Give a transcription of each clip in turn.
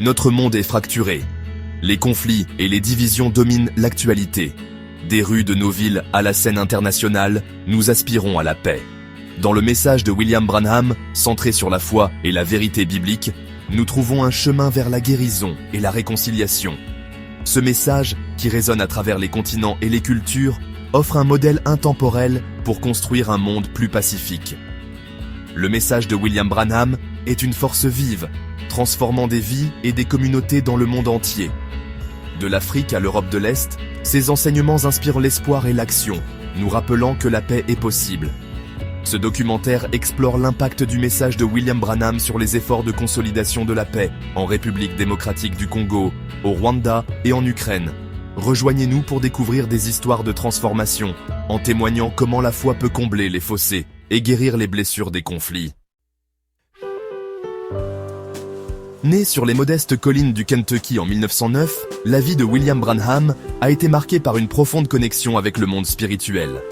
notre monde est fracturé. Les conflits et les divisions dominent l'actualité. Des rues de nos villes à la scène internationale, nous aspirons à la paix. Dans le message de William Branham, centré sur la foi et la vérité biblique, nous trouvons un chemin vers la guérison et la réconciliation. Ce message, qui résonne à travers les continents et les cultures, offre un modèle intemporel pour construire un monde plus pacifique. Le message de William Branham est une force vive, transformant des vies et des communautés dans le monde entier. De l'Afrique à l'Europe de l'Est, ces enseignements inspirent l'espoir et l'action, nous rappelant que la paix est possible. Ce documentaire explore l'impact du message de William Branham sur les efforts de consolidation de la paix en République démocratique du Congo, au Rwanda et en Ukraine. Rejoignez-nous pour découvrir des histoires de transformation, en témoignant comment la foi peut combler les fossés et guérir les blessures des conflits. Né sur les modestes collines du Kentucky en 1909, la vie de William Branham a été marquée par une profonde connexion avec le monde spirituel.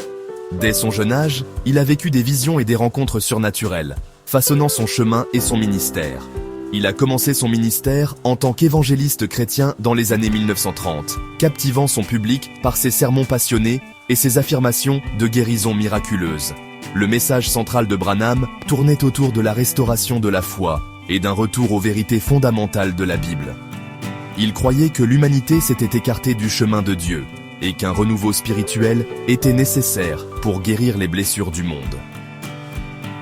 Dès son jeune âge, il a vécu des visions et des rencontres surnaturelles, façonnant son chemin et son ministère. Il a commencé son ministère en tant qu'évangéliste chrétien dans les années 1930, captivant son public par ses sermons passionnés et ses affirmations de guérison miraculeuse. Le message central de Branham tournait autour de la restauration de la foi et d'un retour aux vérités fondamentales de la Bible. Il croyait que l'humanité s'était écartée du chemin de Dieu et qu'un renouveau spirituel était nécessaire pour guérir les blessures du monde.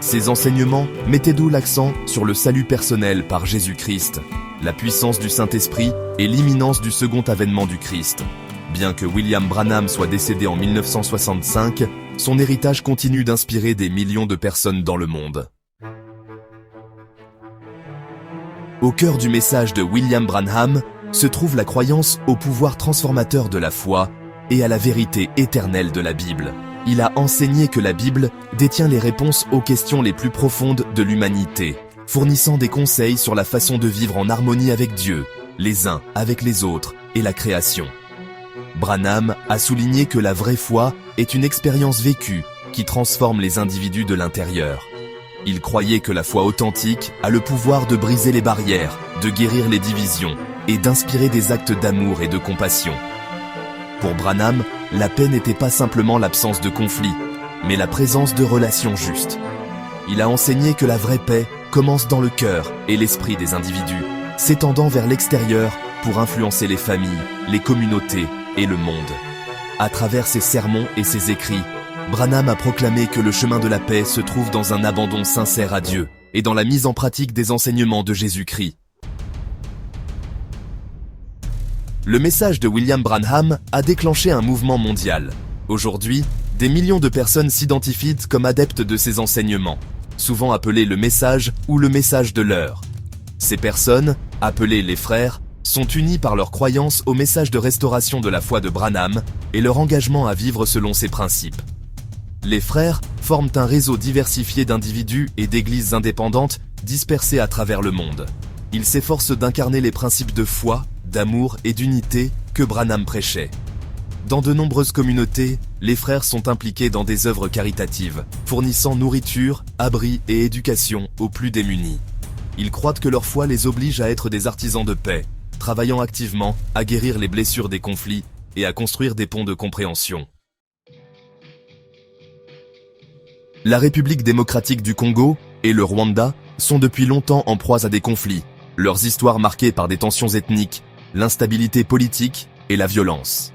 Ces enseignements mettaient d'où l'accent sur le salut personnel par Jésus-Christ, la puissance du Saint-Esprit et l'imminence du second avènement du Christ. Bien que William Branham soit décédé en 1965, son héritage continue d'inspirer des millions de personnes dans le monde. Au cœur du message de William Branham se trouve la croyance au pouvoir transformateur de la foi et à la vérité éternelle de la Bible. Il a enseigné que la Bible détient les réponses aux questions les plus profondes de l'humanité, fournissant des conseils sur la façon de vivre en harmonie avec Dieu, les uns avec les autres et la création. Branham a souligné que la vraie foi est une expérience vécue qui transforme les individus de l'intérieur. Il croyait que la foi authentique a le pouvoir de briser les barrières, de guérir les divisions et d'inspirer des actes d'amour et de compassion. Pour Branham, la paix n'était pas simplement l'absence de conflit, mais la présence de relations justes. Il a enseigné que la vraie paix commence dans le cœur et l'esprit des individus, s'étendant vers l'extérieur pour influencer les familles, les communautés et le monde. À travers ses sermons et ses écrits, Branham a proclamé que le chemin de la paix se trouve dans un abandon sincère à Dieu et dans la mise en pratique des enseignements de Jésus-Christ. Le message de William Branham a déclenché un mouvement mondial. Aujourd'hui, des millions de personnes s'identifient comme adeptes de ces enseignements, souvent appelés le message ou le message de l'heure. Ces personnes, appelées les frères, sont unies par leur croyance au message de restauration de la foi de Branham et leur engagement à vivre selon ses principes. Les frères forment un réseau diversifié d'individus et d'églises indépendantes dispersées à travers le monde. Ils s'efforcent d'incarner les principes de foi, d'amour et d'unité que Branham prêchait. Dans de nombreuses communautés, les frères sont impliqués dans des œuvres caritatives, fournissant nourriture, abri et éducation aux plus démunis. Ils croient que leur foi les oblige à être des artisans de paix, travaillant activement à guérir les blessures des conflits et à construire des ponts de compréhension. La République démocratique du Congo et le Rwanda sont depuis longtemps en proie à des conflits, leurs histoires marquées par des tensions ethniques, l'instabilité politique et la violence.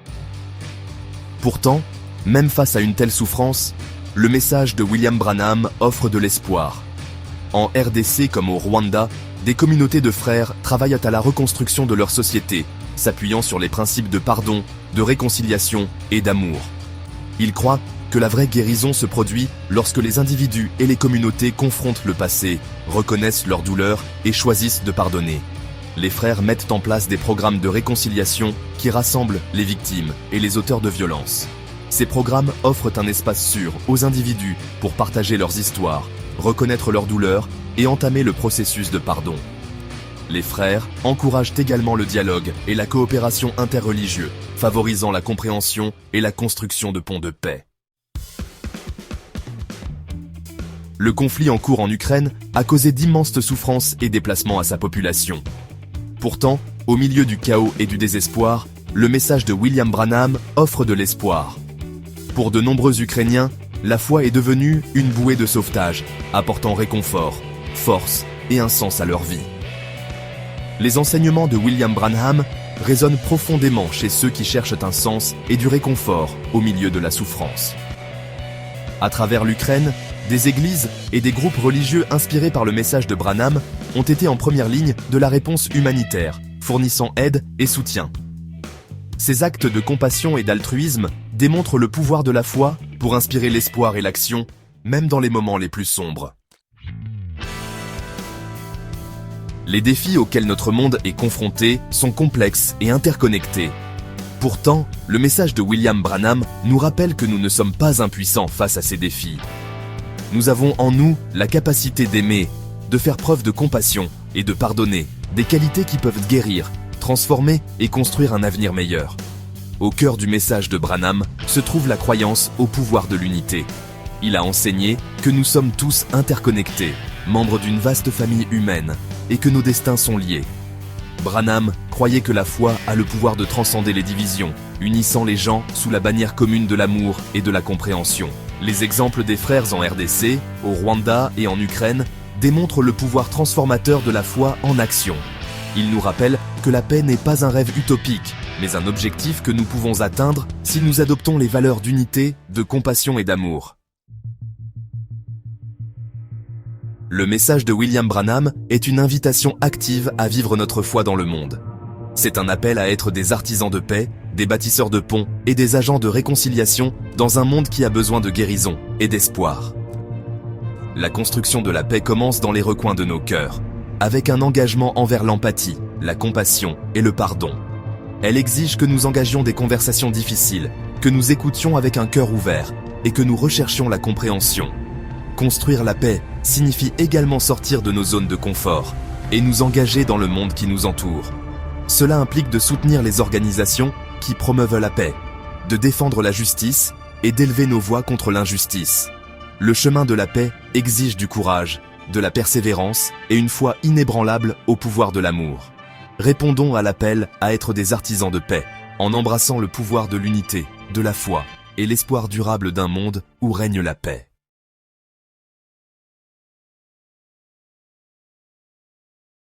Pourtant, même face à une telle souffrance, le message de William Branham offre de l'espoir. En RDC comme au Rwanda, des communautés de frères travaillent à la reconstruction de leur société, s'appuyant sur les principes de pardon, de réconciliation et d'amour. Ils croient que la vraie guérison se produit lorsque les individus et les communautés confrontent le passé, reconnaissent leur douleur et choisissent de pardonner. Les frères mettent en place des programmes de réconciliation qui rassemblent les victimes et les auteurs de violences. Ces programmes offrent un espace sûr aux individus pour partager leurs histoires, reconnaître leurs douleurs et entamer le processus de pardon. Les frères encouragent également le dialogue et la coopération interreligieuse, favorisant la compréhension et la construction de ponts de paix. Le conflit en cours en Ukraine a causé d'immenses souffrances et déplacements à sa population. Pourtant, au milieu du chaos et du désespoir, le message de William Branham offre de l'espoir. Pour de nombreux Ukrainiens, la foi est devenue une bouée de sauvetage, apportant réconfort, force et un sens à leur vie. Les enseignements de William Branham résonnent profondément chez ceux qui cherchent un sens et du réconfort au milieu de la souffrance. À travers l'Ukraine, des églises et des groupes religieux inspirés par le message de Branham ont été en première ligne de la réponse humanitaire, fournissant aide et soutien. Ces actes de compassion et d'altruisme démontrent le pouvoir de la foi pour inspirer l'espoir et l'action, même dans les moments les plus sombres. Les défis auxquels notre monde est confronté sont complexes et interconnectés. Pourtant, le message de William Branham nous rappelle que nous ne sommes pas impuissants face à ces défis. Nous avons en nous la capacité d'aimer, de faire preuve de compassion et de pardonner, des qualités qui peuvent guérir, transformer et construire un avenir meilleur. Au cœur du message de Branham se trouve la croyance au pouvoir de l'unité. Il a enseigné que nous sommes tous interconnectés, membres d'une vaste famille humaine, et que nos destins sont liés. Branham croyait que la foi a le pouvoir de transcender les divisions, unissant les gens sous la bannière commune de l'amour et de la compréhension. Les exemples des frères en RDC, au Rwanda et en Ukraine démontrent le pouvoir transformateur de la foi en action. Ils nous rappellent que la paix n'est pas un rêve utopique, mais un objectif que nous pouvons atteindre si nous adoptons les valeurs d'unité, de compassion et d'amour. Le message de William Branham est une invitation active à vivre notre foi dans le monde. C'est un appel à être des artisans de paix, des bâtisseurs de ponts et des agents de réconciliation dans un monde qui a besoin de guérison et d'espoir. La construction de la paix commence dans les recoins de nos cœurs, avec un engagement envers l'empathie, la compassion et le pardon. Elle exige que nous engagions des conversations difficiles, que nous écoutions avec un cœur ouvert et que nous recherchions la compréhension. Construire la paix signifie également sortir de nos zones de confort et nous engager dans le monde qui nous entoure. Cela implique de soutenir les organisations qui promeuvent la paix, de défendre la justice et d'élever nos voix contre l'injustice. Le chemin de la paix exige du courage, de la persévérance et une foi inébranlable au pouvoir de l'amour. Répondons à l'appel à être des artisans de paix, en embrassant le pouvoir de l'unité, de la foi et l'espoir durable d'un monde où règne la paix.